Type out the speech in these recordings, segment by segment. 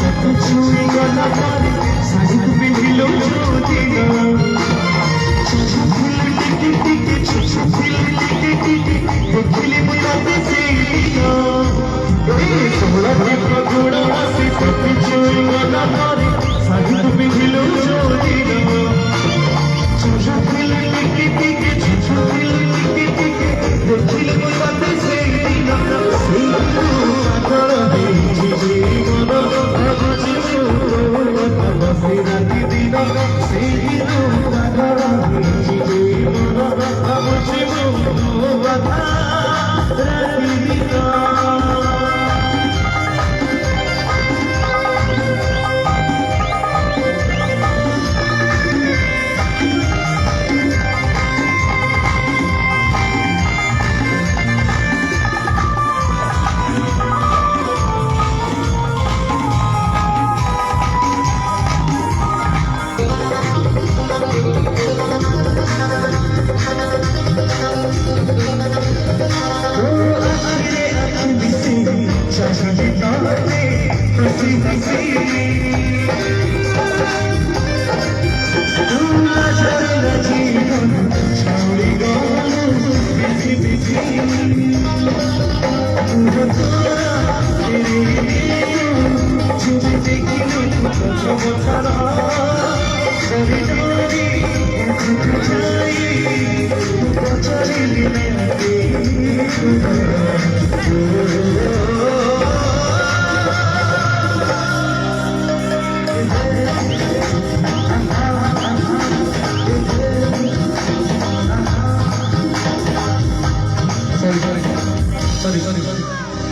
छुई गला पर साड़ी तू पिंधिलो छोदिना टिके टिके टिके टिके देखिले मुझे सेना ए सोला दीप गोड़ा से छुई गला पर साड़ी तू पिंधिलो छोदिना टिके टिके टिके टिके देखिले मुझे सेना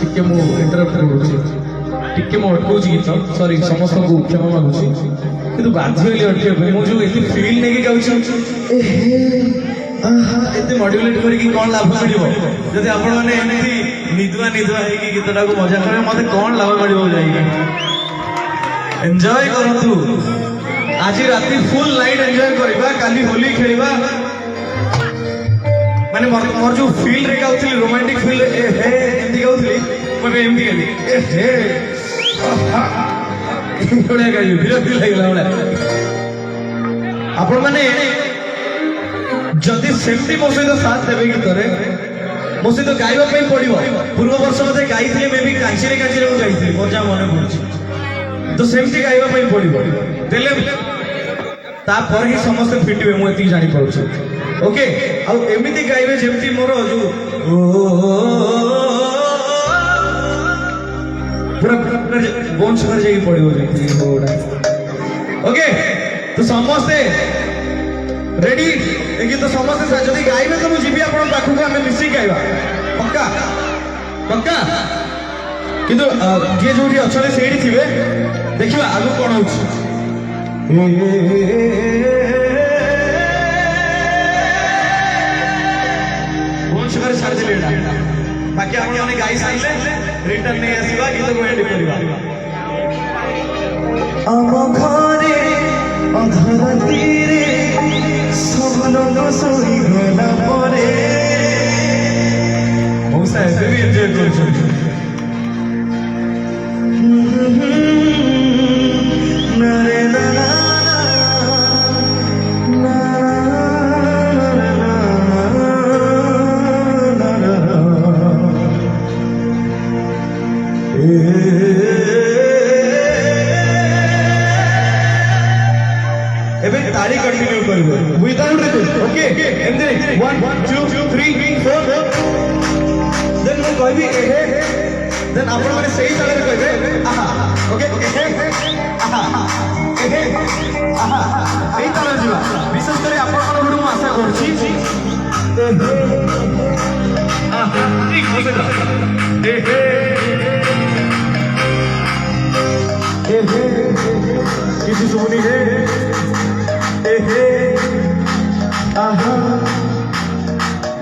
टिके मो इंटरप्ट करूची टिके मो अटकूची गीत सॉरी समस्त को क्षमा मागुची किंतु बाध्य होली अटके पे मो जो एते फील नै के गाउची ए आहा एते मॉड्यूलेट करी कि कोन लाभ मिलिबो जदि आपण माने एमती निदुआ हे कि गीतटा को मजा करे मते कोन लाभ मिलिबो जाई एन्जॉय करतु आज राती फुल नाइट एन्जॉय करबा काली होली खेलबा माने मोर जो फील रे गाउथली रोमांटिक फील ए हे एमती गाउथली मैं एमती गाली ए हे बड़ा गाई विरक्ति लागला बड़ा आपण माने जदि सेफ्टी मो सहित साथ देबे कि तरे मो सहित गाइबा पई पड़िबो पूर्व वर्ष मते गाइथिले मे भी कांचीरे मु गाइथिले मोर जा मने पड़छ तो सेफ्टी गाइबा पई पड़िबो देले ता पर ही समस्त फिटिबे मु एती जानि पड़छ ओके आ एमिति गाइबे जेमति मोर जो पूरा बोन सुगर जाई पड़िबो जेमति होडा ओके तो समस्त रेडी एक तो समस्त जदि गाइबे तो मु जीबी आपण पाखु को हमें मिसी गाइबा पक्का पक्का किंतु जे जोडी अछले सेडी थिबे देखिबा आगु कोन होछि शुगर छाड़ दिले बाकी आपण माने गाई साइले रिटर्न नै आसीबा गीत को एंड करबा आम घरे अधर तीरे सब लोग सोई गला परे मौसा ऐसे भी एंजॉय करू नरे ना ताली कंटिन्यू करबो without rhythm okay and then 1 2 3 4 then मैं कहबी एहे देन आपण माने सही ताले कहबे आहा ओके एहे आहा एहे आहा सही ताले जीवा विशेष करे आपण मन गुडू आशा करछि आहा ठीक होबे ना एहे किसी सुनी है आहा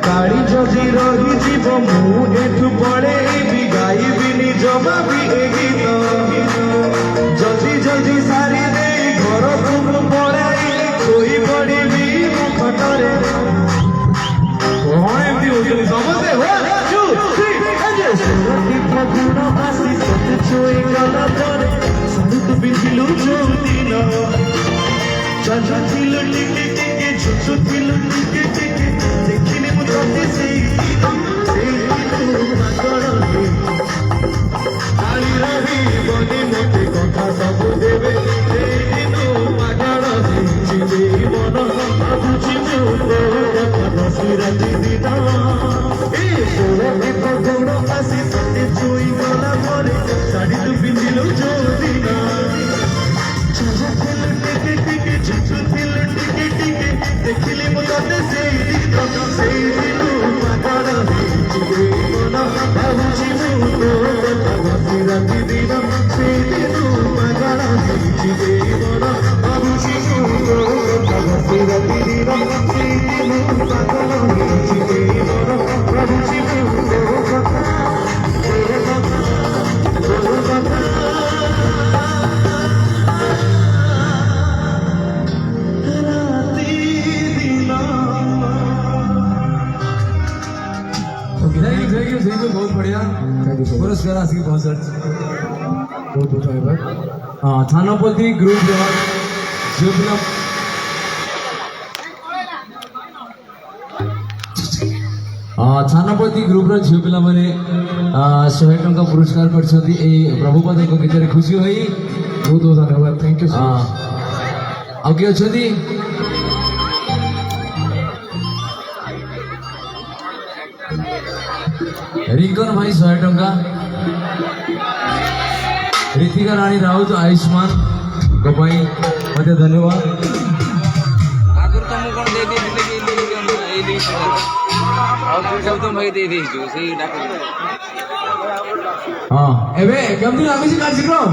गाड़ी जदि रही जीव मु एठु पड़े भी गाइबिनी जमा भी ए गीत जदि जदि सारी दे घर को पड़ाई कोई पड़ी भी खटरे कौन एमती होचली समझे 1 2 3 एंजॉय सुरती फगुण आसी सत छुई गला पर চাচা ছিল টিকে টিকে ছোট ছিল টিকে টিকে দেখিনি মু তোতে সেই পাগল হে কালি রহি বনে মতে কথা সব দেবে সেই দিন পাগল হে চিলে মন ভাবুছি মু কথা বসি রাতি দিন এই সোড়ে মেঘ গোড় আসি তোতে ছুই গলা পরে শাড়ি তু পিন্ধিলু চোদিনা চাচা ছিল টিকে টিকে ছোট ছিল টিকে টিকে দেখিলি মু তোতে সেই দিন পাগল হে চিলে মন ভাবুছি মু কথা বসি রাতি দিন সেই দিন পাগল হে চিলে মন ভাবুছি মু কথা বসি রাতি দিন সেই দিন পাগল হে চিলে মন ভাবুছি মু কথা थैंक यू बहुत बढ़िया पुरस्कार आसिक बहुत सर बहुत बहुत धन्यवाद थानापति ग्रुप झील फिल्म थानापति ग्रुप झील पिला माने 100 टंका पुरस्कार कर प्रभुपद गीत खुशी हुई बहुत बहुत धन्यवाद थैंक यू आगे अच्छा रिंकन भाई 100 टंका ऋतिका रानी राउत आयुष्मान गपाई मत धन्यवाद आगुर तुम कौन दे दे सब तुम भाई दे दे जो सही डाक हां एबे गंभीर आमिष कार्यक्रम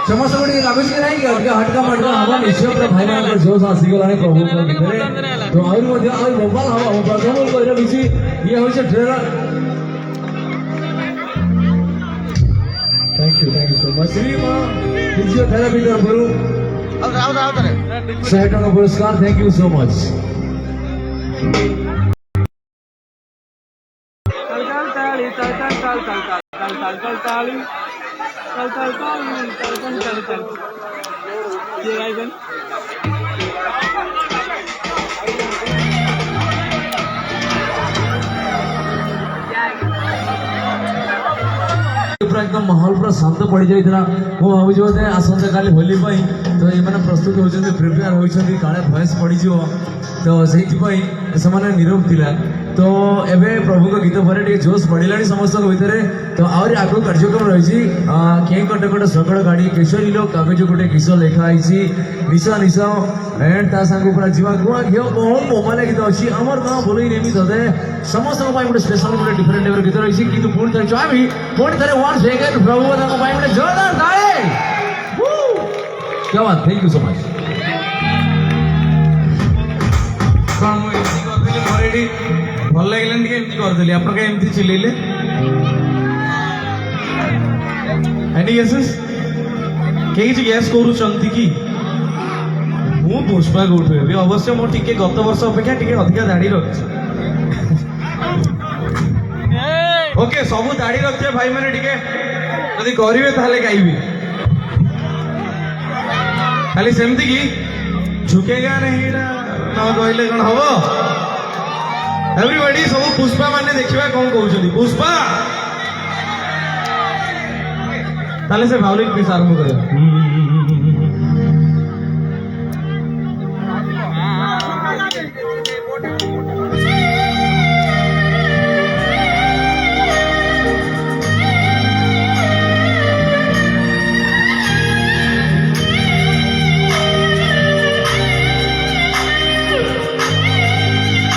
समस्त बड़ी आमिष के नहीं कि हटका मटका हवा निश्चय पर भाई मान पर जोश आसी गलाने प्रभु को भितरे तो और मध्ये और मोबाइल हवा प्रथम को बिसी ये होइसे trailer thank you so much Shrima physiotherapy तरफରୁ 100 ଟଙ୍କା पुरस्कार थैंक यू सो मच एकदम माहौल पूरा शांत पड़ जाता मुझे बोधे आसंता काली होली तो ये प्रस्तुत होती प्रिपेयर होती काले भयस पड़ज तो से नीरव थिला तो एबे प्रभु को गीत पर जोश बढ़ला समस्त भितर तो आहरी आग कार्यक्रम रही के कटकट सकड़ गाड़ी केशरी लोक कागज गोटे किस लिखाई निश निश एंड ता सांग पूरा जीवा गुआ घी बहुत मोबाइल गीत अच्छी आमर गाँव बोल नेमी तथे समस्त गोटे स्पेशल गोटे डिफरेंट टाइप गीत रही कि पुणी थे चाहबी पुणी थे वन्स अगेन प्रभु गोटे जोरदार ताली क्या बात थैंक यू सो मच भल लगे करदेली आप चिल्ले एनी गेसेस कहीं गैस करुँच कि मु पुष्पा कौटू अवश्य मोर टिके गत वर्ष अपेक्षा टिके अधिका दाढ़ी रखी ओके सबू दाढ़ी रखिए भाई मैंने टिके जदि करेंगे ताले गाइबी खाली सेमती कि झुकेगा नहीं न कहले कौन हम एवरीबॉडी सब पुष्पा माने देखिबा कौन कहउछथि पुष्पा ताले से भावलिक पीस आरंभ करे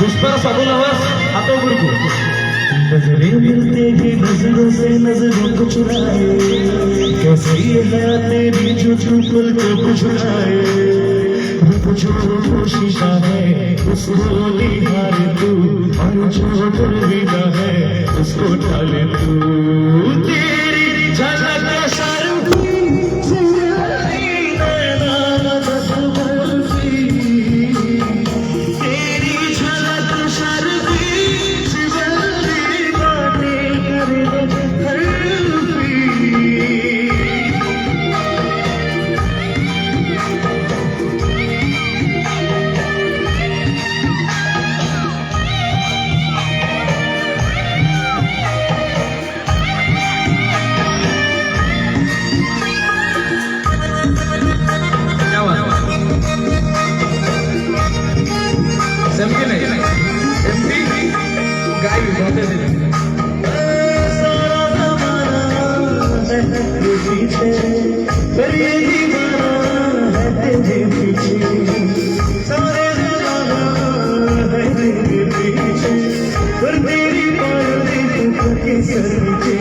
पुष्पर सबूल हाथों गुरु नजरें मिलते ही नजरों से नजरों को चुराए कैसी है तेरी जो पल को चुराए जो शीशा है उसको निहार तू और जो अलविदा है उसको टाले तू तेरी झलक शर्मी गाते थे सारा जमाना है तेरे पीछे पर ये दीवाना है तेरे पीछे सारे जमाना है तेरे पीछे पर तेरी बातें के सर नीचे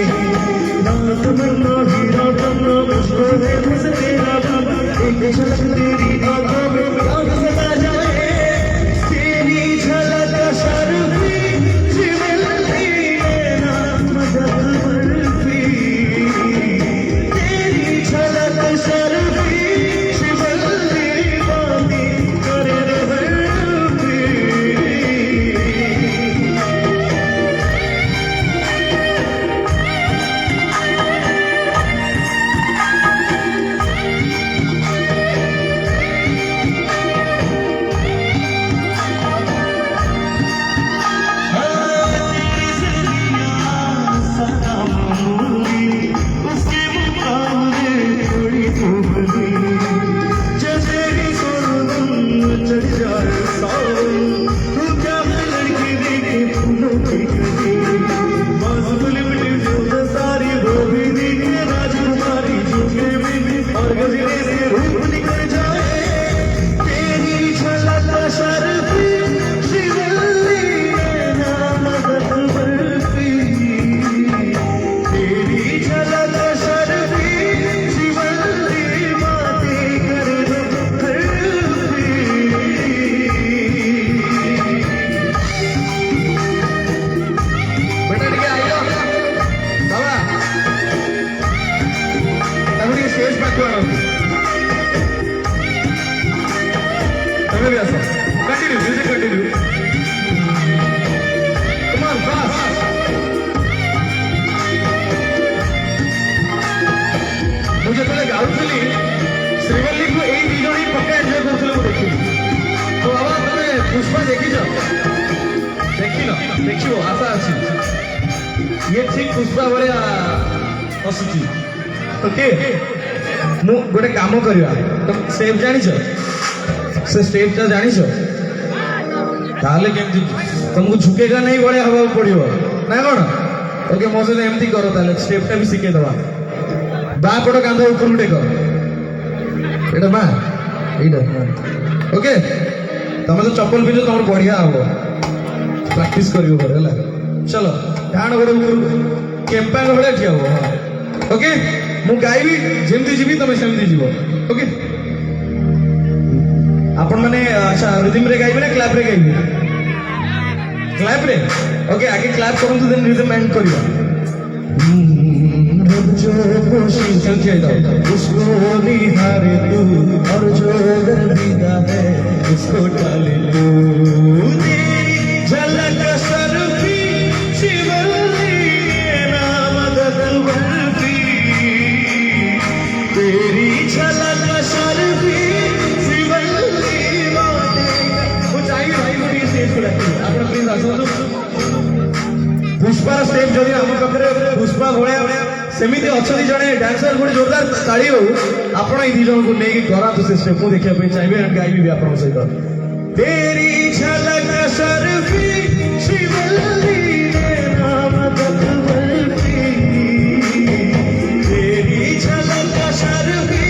ना तमन्ना हीरा बनना मुझको है मुझसे तेरा बाबा एक झलक तेरी आंखों में आग समा जाए तेरी झलक शर्फी शिवल्ली नैना मदद बर्फी तेरी झलक शर्फी शिवल्ली बातें करे बर्फी उसके मुकाबले थोड़ी तो बनी जैसे ही सोनम चढ़ जाए सावन तू क्या है लड़की देखे फूलों की कली बाजुल लिपटी जो सारी वो भी दिखे राजकुमारी झुके भी और गजरे से रूप निकल जाए तेरी झलक शर्फी शिवल्ली नैना मदद बर्फी तेरी झलक शर्फी शिवल्ली बातें करे बर्फी बेटा ठीक है आइयो बाबा तभी स्टेज पे आना तभी भी आसा continue music continue come on fast मुझे तो गाउली श्रीवल्ली को यही दी जन ही पक्का एंजॉय करते मुझे देखी तो बाबा तुम पुष्पा देखी देखो आशा अच्छी ये ठीक पुष्पा भाया हसुची ओके मु गोटे काम करवा तुम स्टेप जानी से स्टेप जानी केमती तुमको झुकेगा नहीं भाया हवा पड़ो ना कौन ओके मो सहित एमती कर स्टेपटा भी शिखे दवा बा पट कांध ऊपर टेक एटा बा एटा ओके तुम तो चप्पल पिंध तुम बढ़िया हम प्रैक्टिस कर चलो डाण गोड़ ऊपर केम्पा भाया ठिया हो हाँ ओके मु गाइबी जमती जीवी तुम सेमती जीव ओके आपण मैंने अच्छा रिदम रे गाइबे ना क्लैप रे गाइबे क्लैप रे ओके आगे क्लैप करंतु देन रिदम एंड करिवा जो कोशिश उसको निहारे तू और जो गर्दिदा है उसको डाले तू तेरी झलक शर्फी शिवल्ली नैना मदद बर्फी तेरी झलक शर्फी शिवल्ली बातें वो चाहिए भाई को ये स्टेज पे रखिए आप प्लीज आसो पुष्पा स्टेप जदि आम पाखे पुष्पा भाया सेमती अच्छा जड़े डांसर गोटे जोरदार ताड़ी हो आप दी जन को लेकिन करातु से स्टेप देखा चाहिए गाइबी भी आप सहित तेरी झलक शर्फी शिवल्ली नैना मदद बर्फी तेरी झलक शर्फी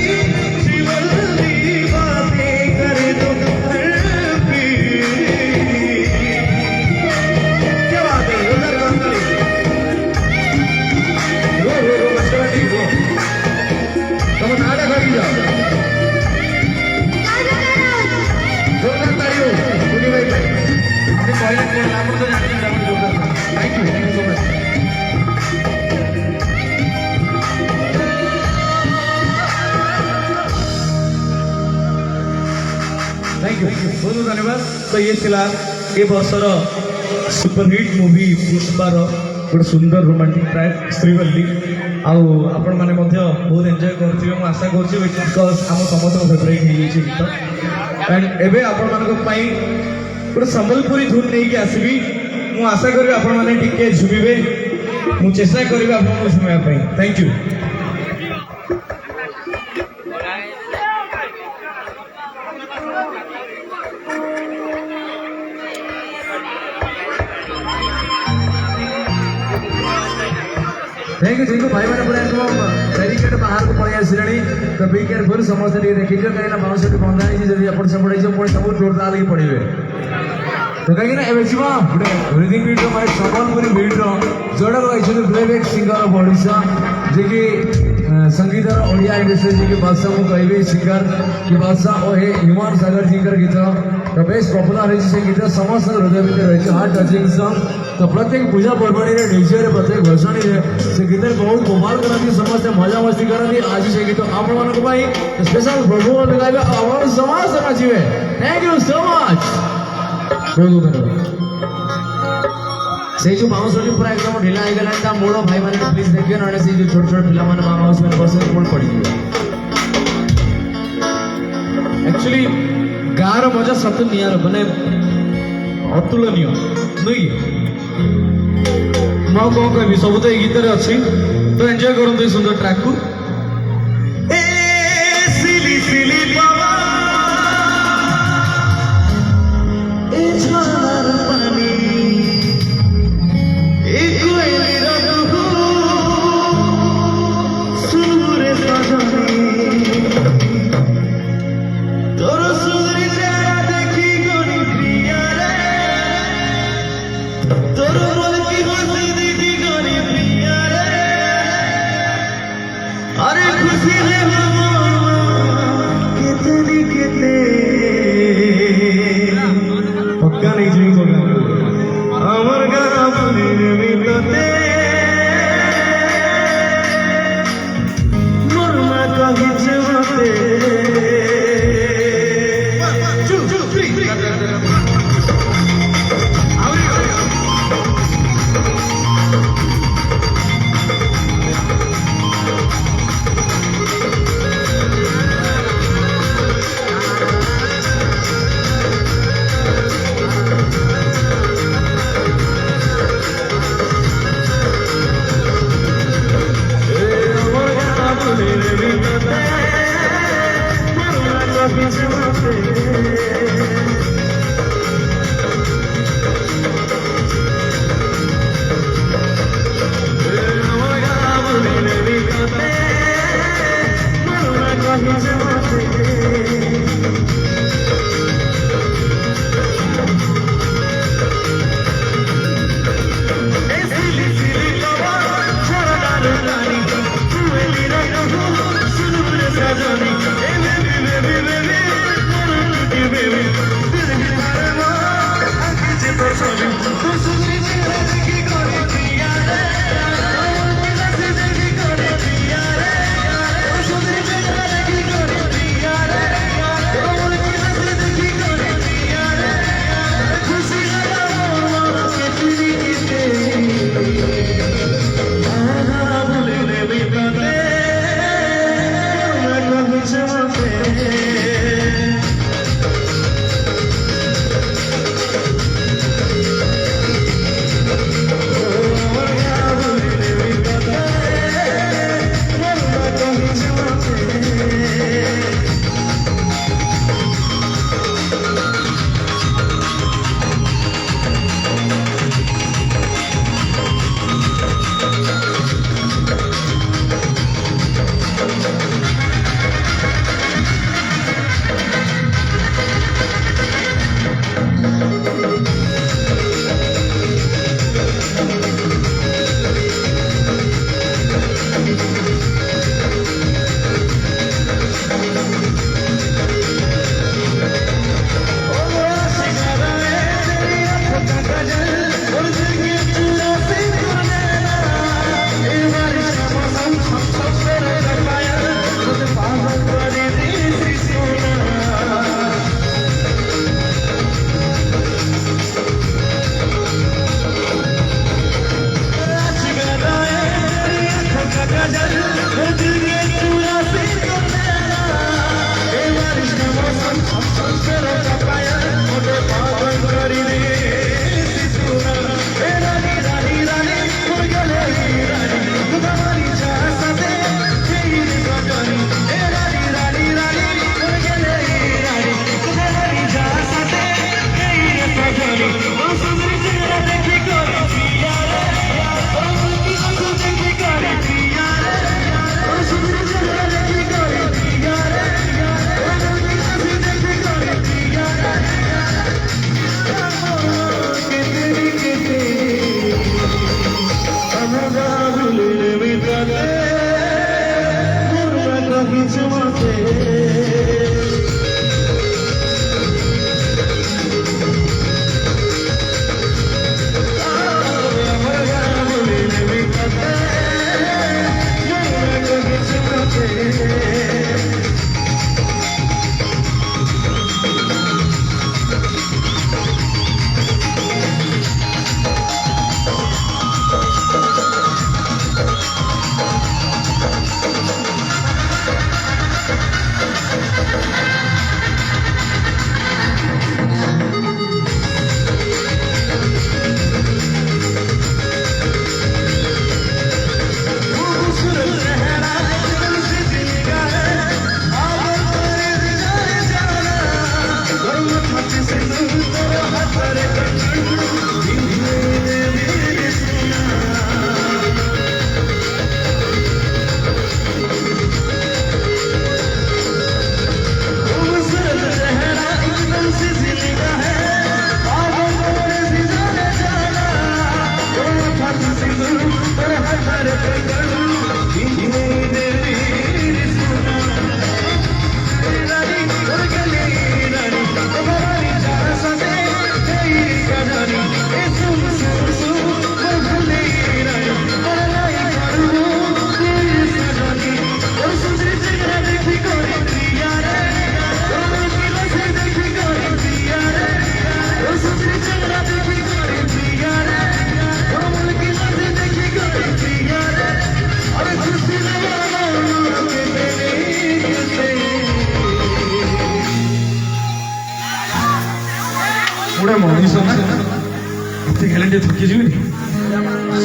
शिवल्ली बातें करे तो बर्फी क्या बात है उधर काम करें रो बच्चा ठीक हो तुम नाटक कर जाओ जोरदार तालियों मुनि भाई अपने टॉयलेट में नाम तो जाने का जोरदार thank you so much thank you बहुत बहुत धन्यवाद तो ये थिला ए वर्षर सुपरहिट मूवी पुष्पार गोटे सुंदर रोमांटिक ट्रैक श्रीवल्ली आपण मैंने बहुत एंजॉय करथिबे मु आशा करछि बिकॉज आम समस्त फेवरेट हो गई गीत एंड एबे आपण मानक पई गोटे संबलपुरी धुन नहीं आसबी मु आशा करी आपण माने टिके झुमिबे मु चेष्टा करिबे आपण झुमिबा पई थैंक यू थैंक यू भाई मैंने पूरा एकदम बैरिकेड बाहर को पड़े आसिले तो बी केयरफुल समस्त देखिए कहीं बाउंस बंधा जब एपट सेपट पुणी सब जोरदार लगे पड़े तो कहीं एवं गोटे रिदिंग बीट्र माने सम्बलपुरी बीट्र जोड़ा रही प्लेबैक सिंगर ऑफ ओडिशा जे कि संगीतर ओडिया इंडस्ट्री जी की बादशाह मुझे कहबी सिंगर की बादशाह और हे ह्यूमान सागर जी गीत तो बेस्ट पपुलर रही से गीत समस्त हृदय भितर रही हार्ट टचिंग सॉन्ग तो प्रत्येक पूजा पर्वणी डीजे प्रत्येक भसाणी से गीत बहुत कमाल करती समस्ते मजा मस्ती करती आज से गीत आप स्पेशल प्रभु गाइबे और समस्त नाचे थैंक यू सो मच बहुत धन्यवाद से जो बाउंस पूरा एकदम ढिला हो गला मूल भाई मैंने प्लीज देखिए ना से जो छोट छोट पिला माने बाउंस में बस मूल पड़ी एक्चुअली गार मजा सत नियार माने अतुलनीय नहीं मैं कौन कहबी सब तो गीत अच्छी तो एंजॉय करते सुंदर ट्रैक को अरे खुशी है कितनी कितने पक्का नहीं जी अमर गाँव मिलते मरमा कहीं चलते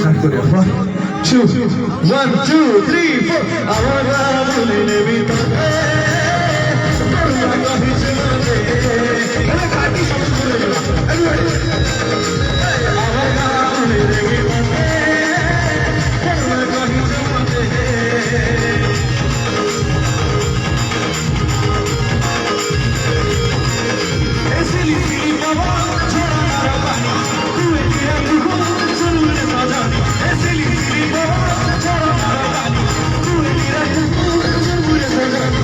স্টার্ট করি 1 2 3 4 আমার গান বলে নেবি তোকে তোরা কহিছে মনে এনে কাটি সব শুনে গেল আমার গান বলে নেবি তোকে তোরা কহিছে মনে ऐसे लिखी बाबा छोड़ा मारा पानी तू किया मुझको जरूर मजानी ऐसे लिखी बाबा छोड़ा मारा पानी तू किया मुझको जरूर मजानी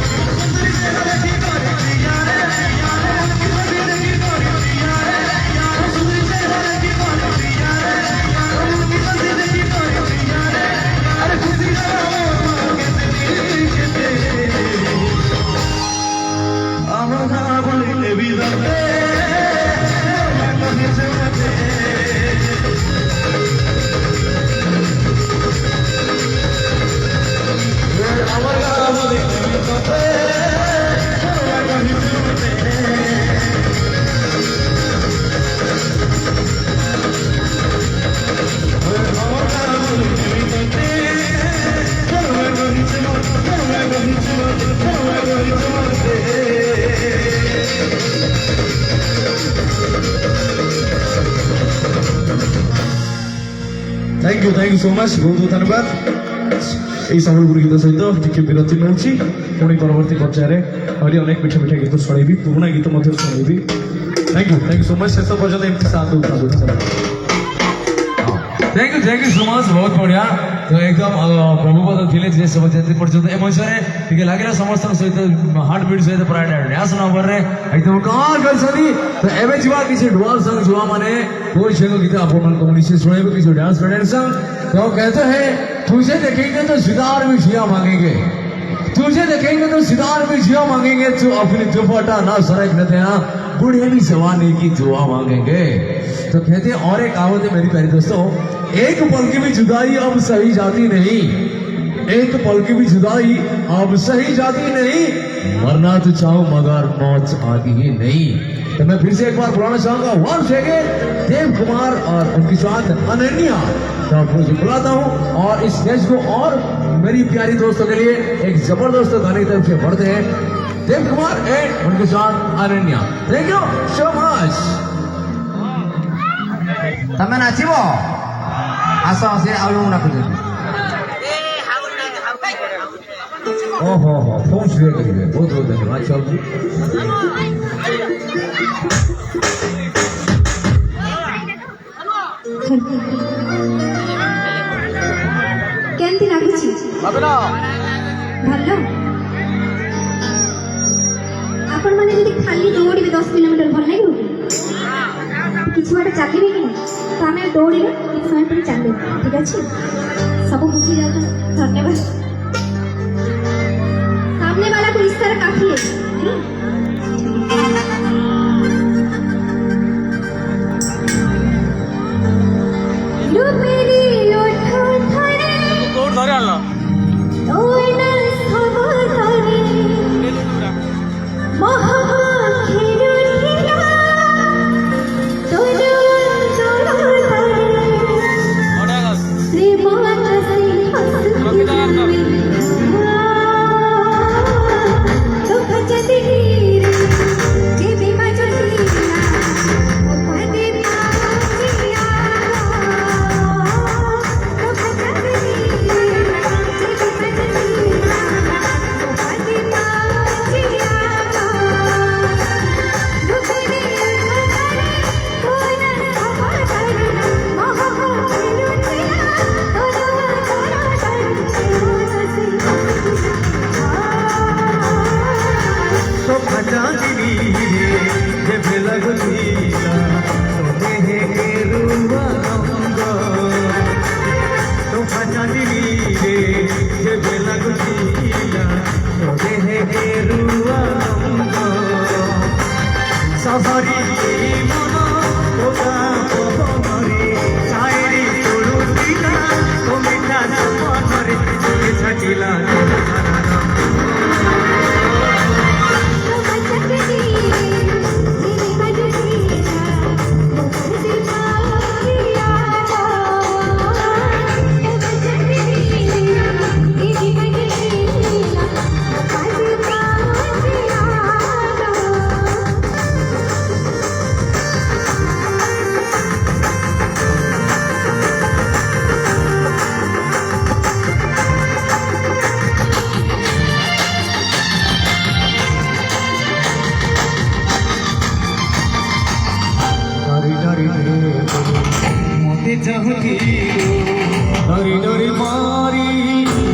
तेरी चेहरे की बारी यारे यारे तेरी की बारी यारे यारे तेरी चेहरे की बारी यारे यारे तेरी की बारी यारे अरे खुशी का मांगे तेरी के आमना बोले विदा थैंक यू सो मच बहुत बहुत धन्यवाद এই সম্বলপুর গীত সহিত টিকে বিরতি নেଉଛି পুଣି পরবର୍ତ୍ତୀ ପର୍ଯ୍ୟାୟରେ ଆହୁରି ଅନେକ ମିଠା ମିଠା ଗୀତ ଶୁଣେଇବି ପୁରୁଣା ଗୀତ ମଧ୍ୟ ଶୁଣେଇବି थैंक यू सो मच ଶେଷ ପର୍ଯ୍ୟନ୍ତ ଏମିତି ସାଥ ଦେଉଥାନ୍ତୁ थैंक यू सो मच बहुत बढ़िया तो एकदम प्रभुपद थिले जे सब जति पर्यंत एमोशन टिके लागिला समस्त सहित हार्ट बीट सहित पूरा डांस नंबर रे एकदम कमाल करछनी तो एबे जीवा किसी डुअल संग जुआ माने कोई छेगो गीत आपन मन कम्युनिकेशन सुनेबो किसी डांस फ्रेंड संग तो कहते हैं तुझे देखेंगे तो सितार में जिया मांगेंगे तुझे देखेंगे तो सितार में जिया मांगेंगे तो अपनी दुपट्टा ना सरक न देना बूढ़े भी जवानी की दुआ मांगेंगे तो कहते हैं और एक कहावत है मेरी प्यारी दोस्तों एक पल की भी जुदाई अब सही जाती नहीं एक पल की भी जुदाई अब सही जाती नहीं मरना तो चाहो मगर मौत आती ही नहीं तो मैं फिर से एक बार बुलाना चाहूंगा वंस अगेन देव कुमार और उनके साथ अनन्या तो मुझे बुलाता हूँ और इस स्टेज को और मेरी प्यारी दोस्तों के लिए एक जबरदस्त गाने की तरफ से बढ़ते हैं देव कुमार एंड उनके साथ Ananya thank you so much तमे नाचिब आस से आउ नाचुଛନ୍ତି ओहो हो फोन शुरू करिए बहुत बहुत धन्यवाद साहब जी କେମିତି ଲାଗୁଛି ଭଲ ଆପଣମାନେ ଯଦି ଖାଲି ଦୌଡ଼ିବେ 10 କିଲୋମିଟର ଭଲ ଲାଗିବ କି କିଛି ବାଟ ଚାଲିବେ କି ନାହିଁ ତ ଆମେ ଦୌଡ଼ିବେ କିଛି ସମୟ ପରେ ଚାଲିବେ ଠିକ ଅଛି ସବୁ ବୁଝି ଯାଉଛନ୍ତି ଧନ୍ୟବାଦ सामने वाला को इस तरह काफी है तो ଡରି ଡରି ମାରି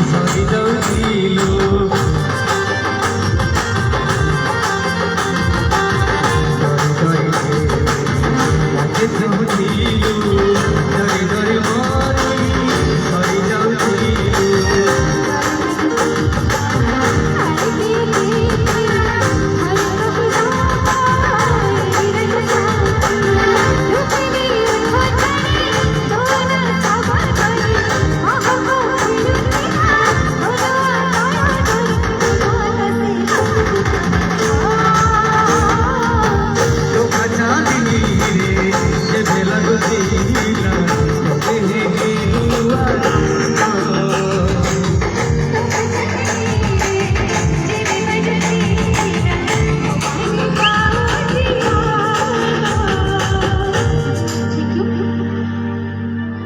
ସରି ଯାଉଥିଲୁ ଡରି ଡରି ମାରି ସରି ଯାଉଥିଲୁ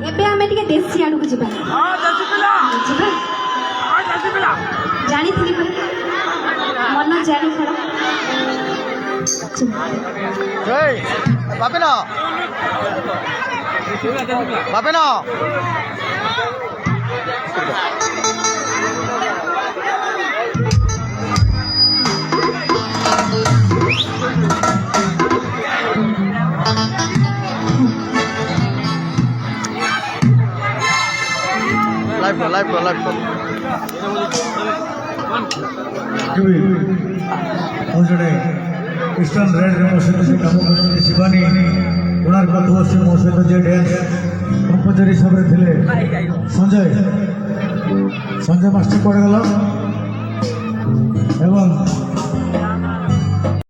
ଏବେ ଆମେ ଟିକେ ଦେଶୀ ଆଡକୁ ଯିବା ଯିବା ଜାଣିଥିଲି ପରା ମନ ଜାଣି ଖେଳ ବାପିନ ବାପିନ ଲାଇଭ ମୁଁ ଜଣେ ଇଷ୍ଟର୍ଣ୍ଣ ରେଡ୍ରେ ମୋ ସହିତ ସେ କାମ କରୁଛନ୍ତି ଶିବାନୀ କୋଣାର୍କ ତୁଳସୀ ମୋ ସହିତ ଯିଏ ଡ୍ୟାନ୍ସ କମ୍ପୋଜର ହିସାବରେ ଥିଲେ ସଞ୍ଜୟ ମାଷ୍ଟର କୁଆଡ଼େ ଗଲ